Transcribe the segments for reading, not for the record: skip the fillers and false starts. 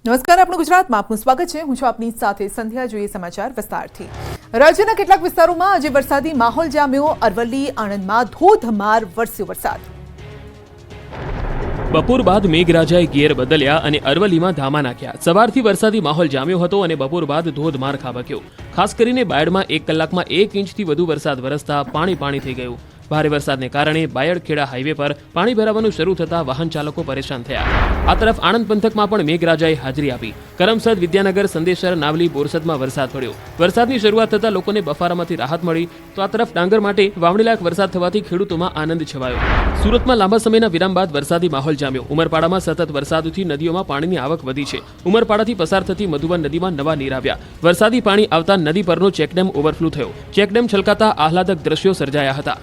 નમસ્કાર, આપણું ગુજરાતમાં આપનું સ્વાગત છે. હું છું આપની સાથે સંધ્યા. જોઈએ સમાચાર વિસ્તારથી. રાજ્યના કેટલાક વિસ્તારોમાં આજે વરસાદી માહોલ જામ્યો. અરવલ્લી, આણંદમાં ધોધમાર વરસ્યો વરસાદ. બપોર બાદ મેઘરાજાએ ગિયર બદલ્યા અને અરવલ્લીમાં ધામા નાખ્યા. સવારથી વરસાદી માહોલ જામ્યો હતો અને બપોર બાદ ધોધમાર ખાબક્યો. ખાસ કરીને બાયડમાં 1 કલાકમાં 1 ઇંચથી વધુ વરસાદ વરસતા પાણી થઈ ગયું. ભારે વરસાદને કારણે બાયડ-ખેડા હાઈવે પર પાણી ભરાવાનું શરૂ થતા વાહન ચાલકો પરેશાન થયા. આ તરફ આણંદ પંથકમાં પણ મેઘરાજાએ હાજરી આપી. કરમસદ, વિદ્યાનગર, સંદેશર, નાવલી, બોરસદમાં વરસાદ પડ્યો. વરસાદની શરૂઆત થતાં લોકોને બફારામાંથી રાહત મળી. તો આ તરફ ડાંગર માટે વાવણીલાયક વરસાદ થવાથી ખેડૂતોમાં આનંદ છવાયો. સુરતમાં લાંબા સમયના વિરામ બાદ વરસાદી માહોલ જામ્યો. ઉમરપાડામાં સતત વરસાદથી નદીઓમાં પાણીની આવક વધી છે. ઉમરપાડાથી પસાર થતી મધુબન નદીમાં નવા નીર આવ્યા. વરસાદી પાણી આવતા નદી પરનો ચેકડેમ ઓવરફ્લો થયો. ચેકડેમ છલકાતા આહલાદક દ્રશ્યો સર્જાયા હતા.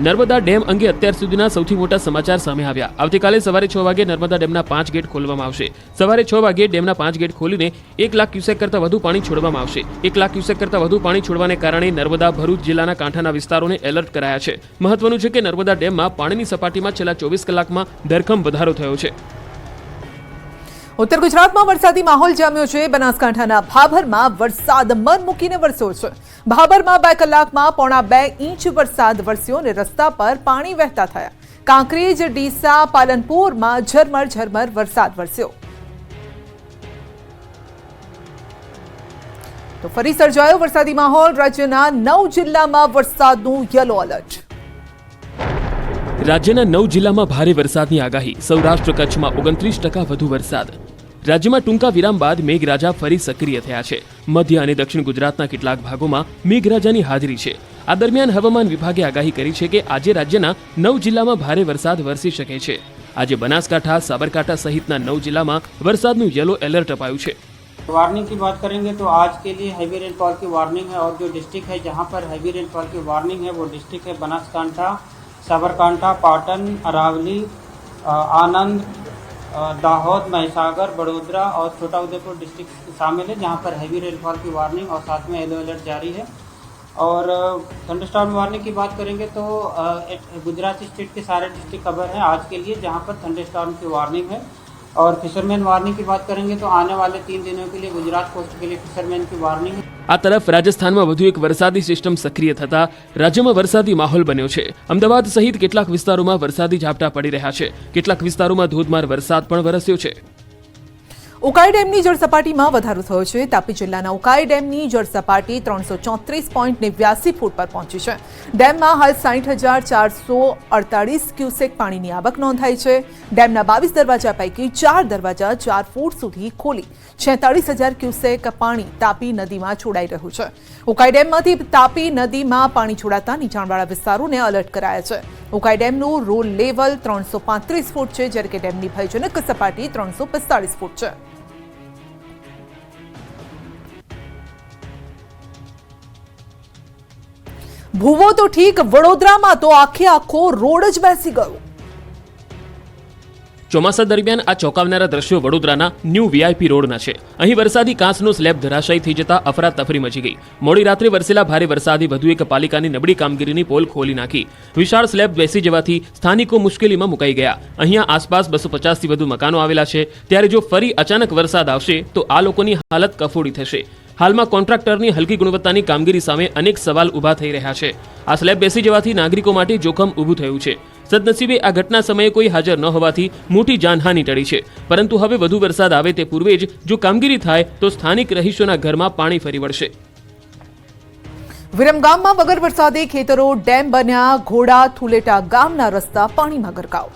નર્મદા ડેમ અંગે અત્યાર સુધીના સૌથી મોટા સમાચાર સામે આવ્યા. આવતીકાલે સવારે 6 વાગે નર્મદા ડેમના 5 ગેટ ખોલવામાં આવશે. સવારે 6 વાગે ડેમના 5 ગેટ ખોલીને 1 લાખ ક્યુસેક કરતાં વધુ પાણી છોડવામાં આવશે. 1 લાખ ક્યુસેક કરતાં વધુ પાણી છોડવાને કારણે નર્મદા, ભરૂચ જિલ્લાના કાંઠાના વિસ્તારોને એલર્ટ કરાયા છે. મહત્વનું છે કે નર્મદા ડેમમાં પાણીની સપાટીમાં છેલ્લા 24 કલાકમાં ધરખમ વધારો થયો છે. ઉત્તર ગુજરાતમાં વરસાદી માહોલ જામ્યો છે. બનાસકાંઠાના ભાભરમાં વરસાદ મન મૂકીને વરસ્યો છે. ભાભરમાં 2 કલાકમાં 1.25 ઇંચ વરસાદ વરસ્યો અને રસ્તા પર પાણી વહેતા થયા. કાંકરેજ, ડીસા, પાલનપુરમાં ઝરમર વરસાદ વરસ્યો. તો ફરી સર્જાયો વરસાદી માહોલ. રાજ્યના 9 જિલ્લામાં વરસાદનું યલો એલર્ટ. રાજ્યના 9 જિલ્લામાં ભારે વરસાદની આગાહી. સૌરાષ્ટ્ર કચ્છમાં 29% વધુ વરસાદ. રાજ્યમાં ટૂંકા વિરામ બાદ મેઘરાજા ફરી સક્રિય થયા છે. મધ્ય અને દક્ષિણ ગુજરાતના કેટલાક ભાગોમાં મેઘરાજાની હાજરી છે. આ દરમિયાન હવામાન વિભાગે આગાહી કરી છે કે આજે રાજ્યના 9 જિલ્લામાં ભારે વરસાદ વરસી શકે છે. આજે બનાસકાંઠા, સાબરકાંઠા સહિતના 9 જિલ્લામાં વરસાદનું येलो एलर्ट अपाયું છે. वार्निंग की बात करेंगे तो आज के लिए हैवी रेनफॉल की वार्निंग है और जो डिस्ट्रिक्ट है जहां पर हैवी रेनफॉल की वार्निंग है वो डिस्ट्रिक्ट है बनासकांठा, साबरकांठा, पाटन, अरावली, आनंद, दाहोद, महिसागर, बड़ोदरा और छोटा उदयपुर डिस्ट्रिक्ट शामिल है जहां पर हैवी रेनफॉल की वार्निंग और साथ में येलो अलर्ट जारी है. और थंडरस्टॉर्म वार्निंग की बात करेंगे तो गुजरात स्टेट के सारे डिस्ट्रिक्ट कवर हैं आज के लिए जहां पर थंडरस्टॉर्म की वार्निंग है. और फिशरमैन वार्निंग की बात करेंगे तो आने वाले 3 दिनों के लिए गुजरात कोस्ट के लिए फिशरमैन की वार्निंग है. આ તરફ રાજસ્થાનમાં વધુ એક વરસાદી સિસ્ટમ સક્રિય થતા રાજ્યમાં વરસાદી માહોલ બન્યો છે. અમદાવાદ સહિત કેટલાક વિસ્તારોમાં વરસાદી ઝાપટા પડી રહ્યા છે. કેટલાક વિસ્તારોમાં ધોધમાર વરસાદ પણ વરસ્યો છે. ઉકાઈ ડેમની જળસપાટીમાં વધારો થયો છે. તાપી જિલ્લાના ઉકાઈ ડેમની જળસપાટી 334.89 ફૂટ પર પહોંચી છે. ડેમમાં હાલ 60,448 ક્યુસેક પાણીની આવક નોંધાઈ છે. ડેમના 22 દરવાજા પૈકી 4 દરવાજા 4 ફૂટ સુધી ખોલી 46,000 ક્યુસેક પાણી તાપી નદીમાં છોડાઈ રહ્યું છે. ઉકાઈ ડેમમાંથી તાપી નદીમાં પાણી છોડાતા નીચાણવાળા વિસ્તારોને એલર્ટ કરાયા છે. ઉકાઈ ડેમનું રોલ લેવલ 335 ફૂટ છે, જ્યારે કે ડેમની ભયજનક સપાટી 345 ફૂટ છે. ભૂવો તો ઠીક, વડોદરામાં તો આખો રોડ જ બેસી ગયો. ચોમાસા દરમિયાન આ ચોંકાવનારા દ્રશ્યો વડોદરાના ન્યૂ વીઆઈપી રોડના છે. અહીં વરસાદી કાંસનો સ્લેબ ધરાશાયી થઈ જતા અફરાતફરી મચી ગઈ. મોડી રાત્રે વરસેલા ભારે વરસાદે વધુ એક પાલિકાની નબળી કામગીરીની પોલ ખોલી નાખી. વિશાળ સ્લેબ બેસી જવાથી સ્થાનિકો મુશ્કેલીમાં મુકાઈ ગયા. અહીંયા આસપાસ 250થી વધુ મકાનો આવેલા છે. ત્યારે જો ફરી અચાનક વરસાદ આવશે તો આ લોકોની હાલત કફોડી થશે. હાલમાં કોન્ટ્રાક્ટરની હલકી ગુણવત્તાની કામગીરી સામે અનેક સવાલ ઊભા થઈ રહ્યા છે. આ સ્લેબ બેસી જવાથી નાગરિકો માટે જોખમ ઊભું થયું છે. સદનસીબે આ ઘટના સમયે કોઈ હાજર ન હોવાથી મોટી જાનહાનિ ટળી છે. પરંતુ હવે વધુ વરસાદ આવે તે પૂર્વે જ જો કામગીરી થાય તો સ્થાનિક રહીશોના ઘરમાં પાણી ફરી વળશે. વિરમગામમાં વગર વરસાદે ખેતરો ડેમ બન્યા. ઘોડા થુલેટા ગામના રસ્તા પાણીમાં ગરકાવ.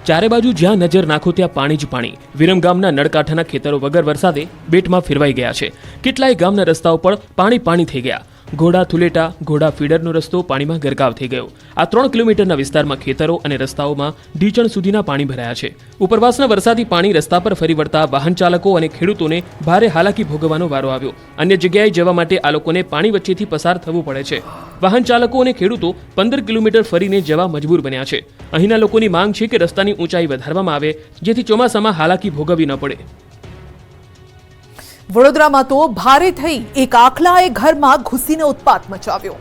ચારે બાજુ જ્યાં નજર નાખો ત્યાં પાણી જ પાણી. વિરમગામના નળકાંઠાના ખેતરો વગર વરસાદે બેટમાં ફેરવાઈ ગયા છે. કેટલાય ગામના રસ્તાઓ પર પાણી થઈ ગયા. ઘોડા થુલેટા, ઘોડા ફીડરનો રસ્તો પાણીમાં ગરકાવ થઈ ગયો. આ 3 કિલોમીટરના વિસ્તારમાં ખેતરો અને રસ્તાઓમાં ઢીચણ સુધીના પાણી ભરાયા છે. ઉપરવાસના વરસાદી પાણી રસ્તા પર ફરી વળતા વાહન ચાલકો અને ખેડૂતોને ભારે હાલાકી ભોગવવાનો વારો આવ્યો. અન્ય જગ્યાએ જવા માટે આ લોકોને પાણી વચ્ચેથી પસાર થવું પડે છે. વાહન ચાલકો અને ખેડૂતો 15 કિલોમીટર ફરીને જવા મજબૂર બન્યા છે. અહીંના લોકોની માંગ છે કે રસ્તાની ઊંચાઈ વધારવામાં આવે જેથી ચોમાસામાં હાલાકી ભોગવવી ન પડે. વડોદરામાં તો ભારે થઈ એક આખલાએ ઘરમાં ઘૂસીને ઉત્પાત મચાવ્યો.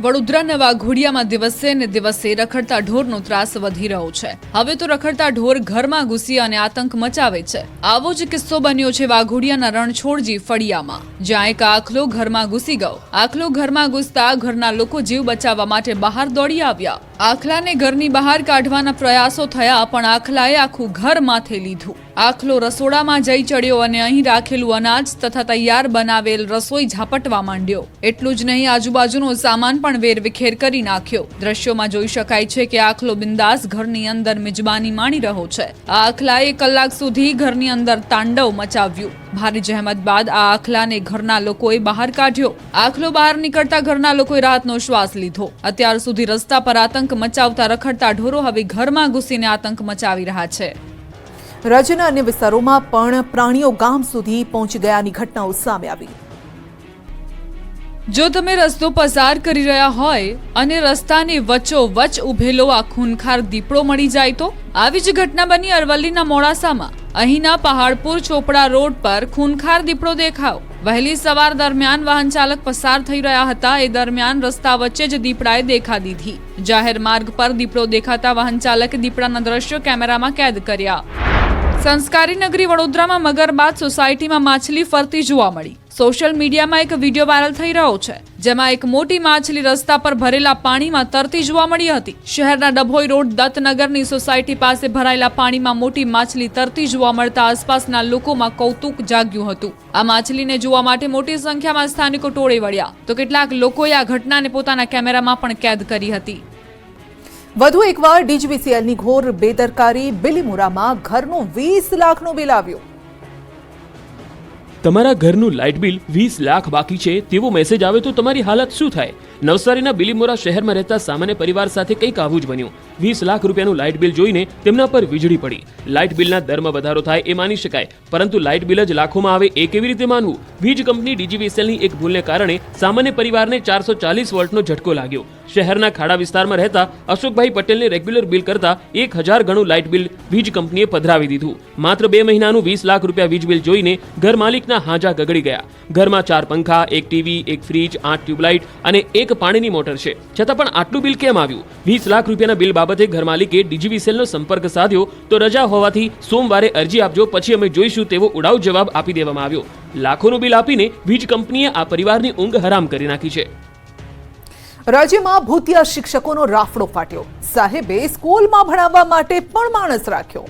વડોદરાના વાઘોડિયામાં દિવસે ને દિવસે રખડતા ઢોરનો ત્રાસ વધી રહ્યો છે. હવે તો રખડતા ઢોર ઘરમાં ઘૂસી અને આતંક મચાવે છે. આવો જ કિસ્સો બન્યો છે વાઘોડિયાના રણછોડજી ફળિયામાં, જ્યાં એક આખલો ઘરમાં ઘૂસી ગયો. આખલો ઘરમાં ઘૂસતા ઘરના લોકો જીવ બચાવવા માટે બહાર દોડી આવ્યા. આખલાને ઘરની બહાર કાઢવાના પ્રયાસો થયા, પણ આખલાએ આખું ઘર માથે લીધું. આખલો રસોડામાં જઈ ચડ્યો અને અહીં રાખેલું અનાજ તથા તૈયાર બનાવેલ રસોઈ ઝાપટવા માંડ્યો. એટલું જ નહીં, આજુબાજુનો સામાન પણ વેરવિખેર કરી નાખ્યો. દ્રશ્યોમાં જોઈ શકાય છે કે આખલો બિંદાસ ઘરની અંદર મિજબાની માણી રહ્યો છે. આ આખલાએ કલાક સુધી ઘરની અંદર તાંડવ મચાવ્યું. ભારે જહેમત બાદ આ આખલાને ઘરના લોકોએ બહાર કાઢ્યો. આખલો બહાર નીકળતા ઘરના લોકોએ રાહતનો શ્વાસ લીધો. અત્યાર સુધી રસ્તા પર આતંક મચાવતા રખડતા ઢોરો હવે ઘરમાં ઘૂસીને આતંક મચાવી રહ્યા છે. રાજ્યના અન્ય વિસ્તારોમાં પણ પ્રાણીઓ ગામ સુધી પહોંચી ગયાની ઘટનાઓ સામે આવી. જો તમે રસ્તો પસાર કરી રહ્યા હોય અને રસ્તાની વચ્ચોવચ્ચ ઉભેલો આ ખૂનખાર દીપડો મળી જાય તો? આવી જ ઘટના બની અરવલ્લીના મોડાસામાં. અહીંના પહાડપુર ચોપડા રોડ પર ખૂનખાર દીપડો દેખાયો. વહેલી સવાર દરમિયાન વાહન ચાલક પસાર થઈ રહ્યા હતા. એ દરમિયાન રસ્તા વચ્ચે જ દીપડાએ દેખા દીધી. જાહેર માર્ગ પર દીપડો દેખાતા વાહન ચાલકે દીપડાના દ્રશ્યો કેમેરામાં કેદ કર્યા. સંસ્કારી નગરી વડોદરામાં મગરબાદ સોસાયટીમાં માછલી ફરતી જોવા મળી. સોશિયલ મીડિયામાં એક વિડીયો વાયરલ થઈ રહ્યો છે, જેમાં એક મોટી માછલી રસ્તા પર ભરેલા પાણીમાં તરતી જોવા મળી હતી. શહેરના ડભોઈ રોડ દત્તનગરની સોસાયટી પાસે ભરાયેલા પાણીમાં મોટી માછલી તરતી જોવા મળતા આસપાસના લોકોમાં કૌતુક જાગ્યું હતું. આ માછલીને જોવા માટે મોટી સંખ્યામાં સ્થાનિકો ટોળે વળ્યા, તો કેટલાક લોકોએ આ ઘટનાને પોતાના કેમેરામાં પણ કેદ કરી હતી. વધુ એકવાર ડીજીવીસીએલની ઘોર બેદરકારી. બિલીમોરામાં ઘરનું 20 લાખનું બિલ આવ્યું. તમારા ઘરનું લાઇટ બિલ 20 લાખ બાકી છે તેવો મેસેજ આવે તો તમારી હાલત શું થાય? નવસારીના બિલીમોરા શહેરમાં રહેતા સામાન્ય પરિવાર સાથે કંઈક આવું જ બન્યું. 20 લાખ રૂપિયાનું લાઇટ બિલ જોઈને તેમના પર વીજળી પડી. લાઇટ બિલના દરમાં વધારો થાય એ માની શકાય, પરંતુ લાઇટ બિલ જ લાખોમાં આવે એ કેવી રીતે માનવું? વીજ કંપની ડીજીવીસીએલની એક ભૂલને કારણે સામાન્ય પરિવારને 440 વોલ્ટનો ઝટકો લાગ્યો. શહેરના ખાડા વિસ્તારમાં રહેતા અશોકભાઈ પટેલને રેગ્યુલર બિલ કરતા 1000 ગણું લાઇટ બિલ વીજ કંપનીએ પધરાવી દીધું. માત્ર 2 મહિનાનું 20 લાખ રૂપિયા વીજ બિલ જોઈને ઘર માલિકના હાજા ગગડી ગયા. ઘરમાં 4 પંખા, 1 ટીવી, 1 ફ્રીજ, 8 ટ્યુબલાઇટ અને 1 પાણીની મોટર છે, છતાં પણ આટલું બિલ કેમ આવ્યું? 20 લાખ રૂપિયાના બિલ બાબતે ઘર માલિકે ડીજીવીસીએલનો સંપર્ક સાધ્યો તો રજા હોવાથી સોમવારે અરજી આપજો, પછી અમે જોઈશું તેવો ઉડાઉ જવાબ આપી દેવામાં આવ્યો. લાખોનું બિલ આપીને વીજ કંપનીએ આ પરિવારની ઊંઘ હરામ કરી નાખી છે. રાજ્યમાં ભૂતિયા શિક્ષકોનો રાફડો ફાટ્યો. સાહેબે સ્કૂલમાં ભણાવવા માટે પણ માણસ રાખ્યો.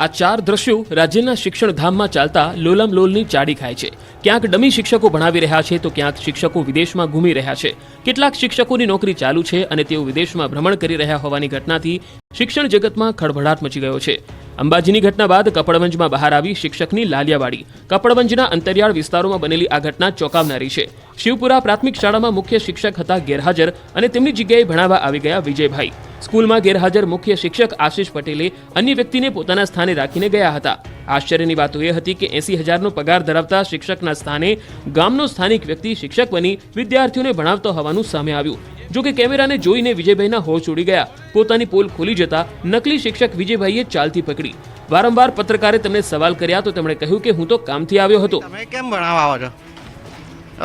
આ 4 દ્રશ્યો રાજ્યના શિક્ષણ ધામમાં ચાલતા લોલમલોલની ચાડી ખાય છે. ક્યાંક ડમી શિક્ષકો ભણાવી રહ્યા છે તો ક્યાંક શિક્ષકો વિદેશમાં ઘૂમી રહ્યા છે. કેટલાક શિક્ષકોની નોકરી ચાલુ છે અને તેઓ વિદેશમાં ભ્રમણ કરી રહ્યા હોવાની ઘટનાથી શિક્ષણ જગતમાં ખળભળાટ મચી ગયો છે. અંબાજીની ઘટના બાદ કપડવંજમાં બહાર આવી શિક્ષકની લાલિયાવાડી. કપડવંજના અંતરિયાળ વિસ્તારોમાં બનેલી આ ઘટના ચોંકાવનારી છે. શિવપુરા પ્રાથમિક શાળામાં મુખ્ય શિક્ષક હતા ગેરહાજર અને તેમની જગ્યાએ ભણાવવા આવી ગયા વિજયભાઈ. સ્કૂલમાં ગેરહાજર મુખ્ય શિક્ષક આશિષ પટેલે અન્ય વ્યક્તિને પોતાના સ્થાને રાખીને ગયા હતા. આશ્ચર્યની વાત એ હતી કે 80,000નો પગાર ધરાવતા શિક્ષકના સ્થાને ગામનો સ્થાનિક વ્યક્તિ શિક્ષક બની વિદ્યાર્થીઓને ભણાવતો હોવાનું સામે આવ્યું. જો કે કેમેરાને જોઈને વિજયભાઈના હોશ ઉડી ગયા. પોતાની પોલ ખોલી જતા નકલી શિક્ષક વિજયભાઈએ ચાલતી પકડી. વારંવાર પત્રકારે તેમને સવાલ કર્યા તો તેમણે કહ્યું કે હું તો કામથી આવ્યો હતો. તમે કેમ ભણાવવા આવો છો?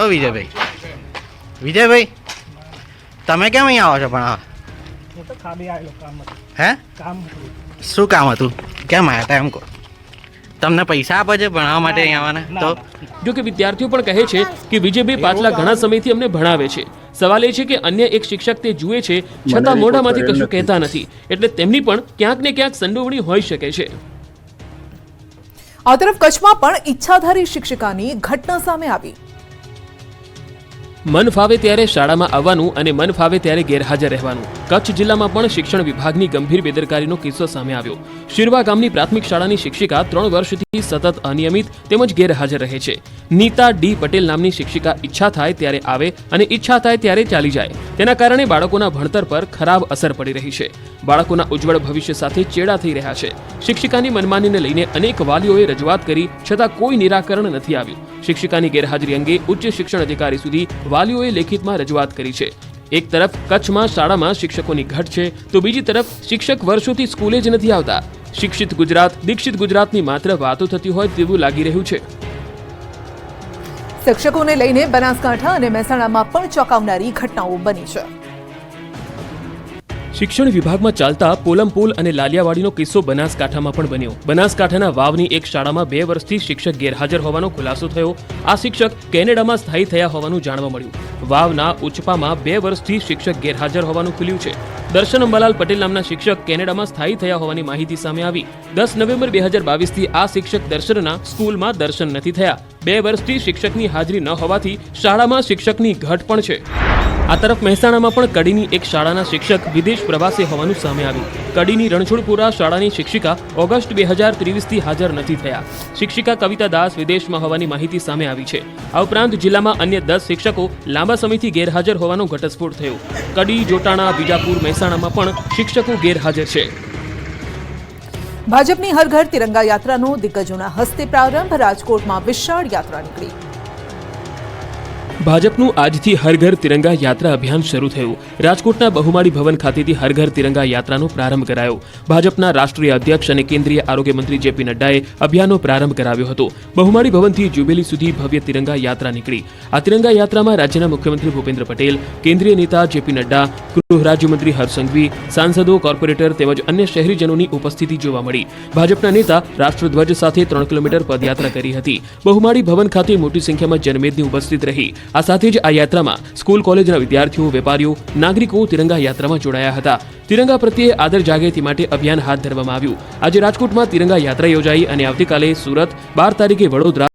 ઓ વિજયભાઈ, વિજયભાઈ તમે કેમ અહીં આવો છો ભણાવવા? હું તો ખાલી આવેલો કામ હતું. હે? કામ હતું. શું કામ હતું? કેમ આવ્યા હતા એમ કહો? તમને પૈસા આપે છે ભણાવવા માટે અહીં આવવાના? તો જો કે વિદ્યાર્થીઓ પણ કહે છે કે વિજયભાઈ પાછલા ઘણા સમયથી અમને ભણાવે છે. સવાલ એ છે કે અન્ય એક શિક્ષક તે જુએ છે છતાં મોઢામાંથી કશું કહેતા નથી, એટલે તેમની પણ ક્યાંક ને ક્યાંક સંડોવણી હોઈ શકે છે. આ તરફ કચ્છમાં પણ ઈચ્છાધારી શિક્ષિકાની ઘટના સામે આવી. મન ફાવે ત્યારે શાળામાં આવવાનું અને મન ફાવે ત્યારે ગેરહાજર રહેવાનું. કચ્છ જિલ્લામાં પણ શિક્ષણ વિભાગની ગંભીર બેદરકારીનો કિસ્સો સામે આવ્યો. શિરવા ગામની પ્રાથમિક શાળાની શિક્ષિકા 3 વર્ષથી સતત અનિયમિત તેમજ ગેરહાજર રહે છે. નીતા ડી પટેલ નામની શિક્ષિકા ઈચ્છા થાય ત્યારે આવે અને ઈચ્છા થાય ત્યારે ચાલી જાય. તેના કારણે બાળકોના ભણતર પર ખરાબ અસર પડી રહી છે. બાળકોના ઉજ્જવળ ભવિષ્ય સાથે ચેડા થઈ રહ્યા છે. શિક્ષિકાની મનમાનીને લઈને અનેક વાલીઓએ રજૂઆત કરી છતાં કોઈ નિરાકરણ નથી આવ્યું. શિક્ષિકાની ગેરહાજરી અંગે ઉચ્ચ શિક્ષણ અધિકારી સુધી વાલીઓએ લેખિતમાં રજૂઆત કરી છે. એક તરફ કચ્છમાં શાળામાં શિક્ષકોની ઘટ છે તો બીજી તરફ શિક્ષક વર્ષોથી સ્કૂલે જ નથી આવતા. શિક્ષિત ગુજરાત, દીક્ષિત ગુજરાતની માત્ર વાતો થતી હોય તેવું લાગી રહ્યું છે. શિક્ષકોને લઈને બનાસકાંઠા અને મહેસાણામાં પણ ચોંકાવનારી ઘટનાઓ બની છે. શિક્ષણ વિભાગમાં ચાલતા પોલમપોલ અને લાલિયાવાડીનો કિસ્સો બનાસકાંઠામાં પણ બન્યો. બનાસકાંઠાના વાવની એક શાળામાં 2 વર્ષથી શિક્ષક ગેરહાજર હોવાનો ખુલાસો થયો. આ શિક્ષક કેનેડામાં સ્થાયી થયા હોવાનું જાણવા મળ્યું. વાવના ઉચપામાં 2 વર્ષથી શિક્ષક ગેરહાજર હોવાનું ખુલ્યું છે. દર્શન અંબાલાલ પટેલ નામના શિક્ષક કેનેડામાં સ્થાયી થયા હોવાની માહિતી સામે આવી. 10 નવેમ્બર 2022થી આ શિક્ષક દર્શનના સ્કૂલમાં દર્શન નથી થયા. 2 વર્ષથી શિક્ષકની હાજરી ન હોવાથી શાળામાં શિક્ષકની ઘટ પણ છે. આ તરફ મહેસાણામાં પણ કડીની એક શાળાના શિક્ષક વિદેશ પ્રવાસે હોવાનું સામે આવ્યું. કડીની રણછોડપુરા શાળાની શિક્ષિકા ઓગસ્ટ 2023થી હાજર નથી થયા. શિક્ષિકા કવિતા દાસ વિદેશમાં હોવાની માહિતી સામે આવી છે. આ ઉપરાંત જિલ્લામાં અન્ય 10 શિક્ષકો લાંબા સમયથી ગેરહાજર હોવાનો ઘટસ્ફોટ થયો. કડી, જોટાણા, બીજાપુર, મહેસાણામાં પણ શિક્ષકો ગેરહાજર છે. ભાજપની હર ઘર તિરંગા યાત્રાનો દિગ્ગજોના હસ્તે પ્રારંભ. રાજકોટમાં વિશાળ યાત્રા નીકળી. ભાજપનું આજથી હર ઘર તિરંગા યાત્રા અભિયાન શરૂ થયું. રાજકોટના બહુમાળી ભવન ખાતેથી હર ઘર તિરંગા યાત્રાનો પ્રારંભ કરાયો. ભાજપના રાષ્ટ્રીય અધ્યક્ષ અને કેન્દ્રીય આરોગ્ય મંત્રી જેપી નડ્ડાએ અભિયાનનો પ્રારંભ કરાવ્યો હતો. બહુમાળી ભવનથી જ્યુબિલી સુધી ભવ્ય તિરંગા યાત્રા નીકળી. આ તિરંગા યાત્રામાં રાજ્યના મુખ્યમંત્રી ભૂપેન્દ્ર પટેલ, કેન્દ્રીય નેતા જેપી નડ્ડા, ગૃહ રાજ્યમંત્રી હર્ષ સંઘવી, સાંસદો, કોર્પોરેટર તેમજ અન્ય શહેરીજનોની ઉપસ્થિતિ જોવા મળી. ભાજપના નેતા રાષ્ટ્રધ્વજ સાથે 3 કિલોમીટર પદયાત્રા કરી હતી. બહુમાળી ભવન ખાતે મોટી સંખ્યામાં જનમેદની ઉપસ્થિત રહી. આ સાથે જ આ યાત્રામાં સ્કૂલ કોલેજના વિદ્યાર્થીઓ, વેપારીઓ, નાગરિકો તિરંગા યાત્રામાં જોડાયા હતા. તિરંગા પ્રત્યે આદર જાગે તે માટે અભિયાન હાથ ધરવામાં આવ્યું. આજે રાજકોટમાં તિરંગા યાત્રા યોજાઈ અને આવતીકાલે સુરત, 12 તારીખે વડોદરા